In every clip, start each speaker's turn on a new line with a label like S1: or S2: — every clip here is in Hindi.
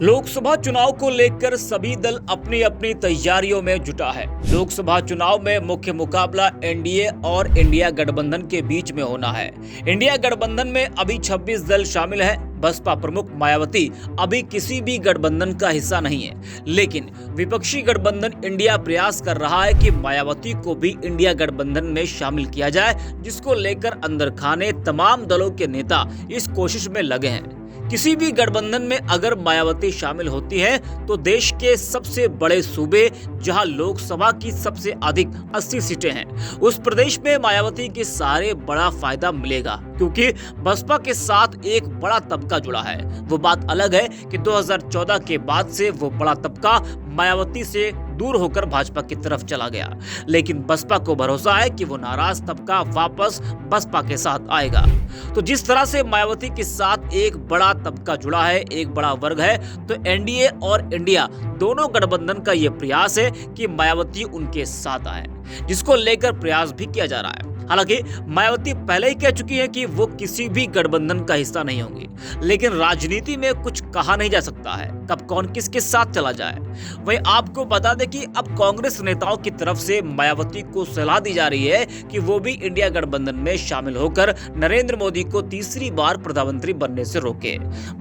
S1: लोकसभा चुनाव को लेकर सभी दल अपनी अपनी तैयारियों में जुटा है। लोकसभा चुनाव में मुख्य मुकाबला एनडीए और इंडिया गठबंधन के बीच में होना है। इंडिया गठबंधन में अभी 26 दल शामिल है। बसपा प्रमुख मायावती अभी किसी भी गठबंधन का हिस्सा नहीं है, लेकिन विपक्षी गठबंधन इंडिया प्रयास कर रहा है कि मायावती को भी इंडिया गठबंधन में शामिल किया जाए, जिसको लेकर अंदर खाने तमाम दलों के नेता इस कोशिश में लगे हैं। किसी भी गठबंधन में अगर मायावती शामिल होती है तो देश के सबसे बड़े सूबे, जहां लोकसभा की सबसे अधिक 80 सीटें हैं, उस प्रदेश में मायावती के सारे बड़ा फायदा मिलेगा, क्योंकि बसपा के साथ एक बड़ा तबका जुड़ा है। वो बात अलग है कि 2014 के बाद से वो बड़ा तबका मायावती से दूर होकर भाजपा की तरफ चला गया, लेकिन बसपा को भरोसा है कि वो नाराज तबका वापस बसपा के साथ आएगा। तो जिस तरह से मायावती के साथ एक बड़ा तबका जुड़ा है, एक बड़ा वर्ग है, तो एनडीए और इंडिया दोनों गठबंधन का ये प्रयास है कि मायावती उनके साथ आए, जिसको लेकर प्रयास भी किया जा रहा है। हालांकि मायावती पहले ही कह चुकी है कि वो किसी भी गठबंधन का हिस्सा नहीं होंगी, लेकिन राजनीति में कुछ कहा नहीं जा सकता है कब कौन किसके साथ चला जाए। वहीं आपको बता दें कि अब कांग्रेस नेताओं की तरफ से मायावती को सलाह दी जा रही है कि वो भी इंडिया गठबंधन में शामिल होकर नरेंद्र मोदी को तीसरी बार प्रधानमंत्री बनने से रोके।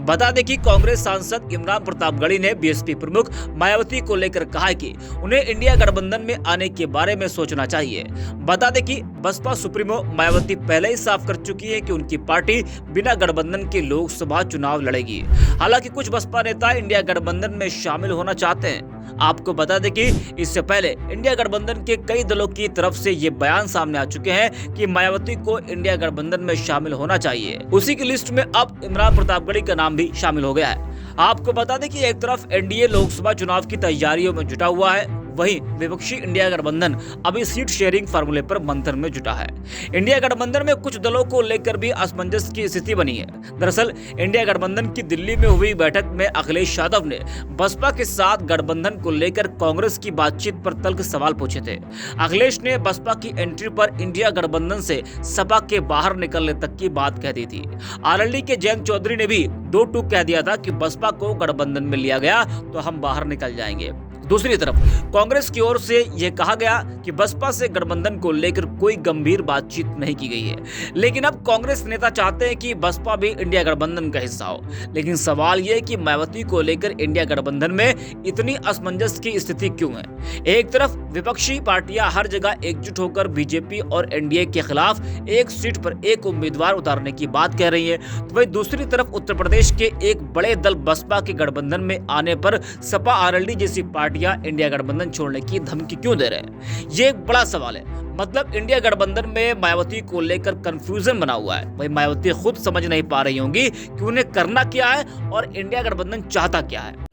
S1: बता दें कि कांग्रेस सांसद इमरान प्रतापगढ़ी ने बीएसपी प्रमुख मायावती को लेकर कहा कि उन्हें इंडिया गठबंधन में आने के बारे में सोचना चाहिए। बता दें कि बसपा सुप्रीमो मायावती पहले ही साफ कर चुकी है कि उनकी पार्टी बिना गठबंधन के लोकसभा चुनाव लड़ेगी। हालांकि कुछ बसपा नेता इंडिया गठबंधन में शामिल होना चाहते हैं। आपको बता दें कि इससे पहले इंडिया गठबंधन के कई दलों की तरफ से ये बयान सामने आ चुके हैं कि मायावती को इंडिया गठबंधन में शामिल होना चाहिए। उसी की लिस्ट में अब इमरान प्रतापगढ़ी का नाम भी शामिल हो गया है। आपको बता दें कि एक तरफ एनडीए लोकसभा चुनाव की तैयारियों में जुटा हुआ है, वहीं विपक्षी इंडिया गठबंधन अभी सीट शेयरिंग फार्मूले पर मंथन में जुटा है। इंडिया गठबंधन में कुछ दलों को लेकर भी असमंजस की स्थिति बनी है। दरअसल इंडिया गठबंधन की दिल्ली में हुई बैठक में अखिलेश यादव ने बसपा के साथ गठबंधन को लेकर कांग्रेस की बातचीत पर तल्ख सवाल पूछे थे। अखिलेश ने बसपा की एंट्री पर इंडिया गठबंधन से सपा के बाहर निकलने तक की बात कह दी थी। आरएलडी के जयंत चौधरी ने भी दो टूक कह दिया था कि बसपा को गठबंधन में लिया गया तो हम बाहर निकल जाएंगे। दूसरी तरफ कांग्रेस की ओर से यह कहा गया कि बसपा से गठबंधन को लेकर कोई गंभीर बातचीत नहीं की गई है, लेकिन अब कांग्रेस नेता चाहते हैं कि बसपा भी इंडिया गठबंधन का हिस्सा हो। लेकिन सवाल यह है कि मायावती को लेकर इंडिया गठबंधन में इतनी असमंजस की स्थिति क्यों है। एक तरफ विपक्षी पार्टियां हर जगह एकजुट होकर बीजेपी और एनडीए के खिलाफ एक सीट पर एक उम्मीदवार उतारने की बात कह रही है, तो वहीं दूसरी तरफ उत्तर प्रदेश के एक बड़े दल बसपा के गठबंधन में आने पर सपा आरएलडी जैसी पार्टियां इंडिया गठबंधन छोड़ने की धमकी क्यों दे रहे हैं, ये एक बड़ा सवाल है। मतलब इंडिया गठबंधन में मायावती को लेकर कंफ्यूजन बना हुआ है। वही मायावती खुद समझ नहीं पा रही होंगी कि उन्हें करना क्या है और इंडिया गठबंधन चाहता क्या है।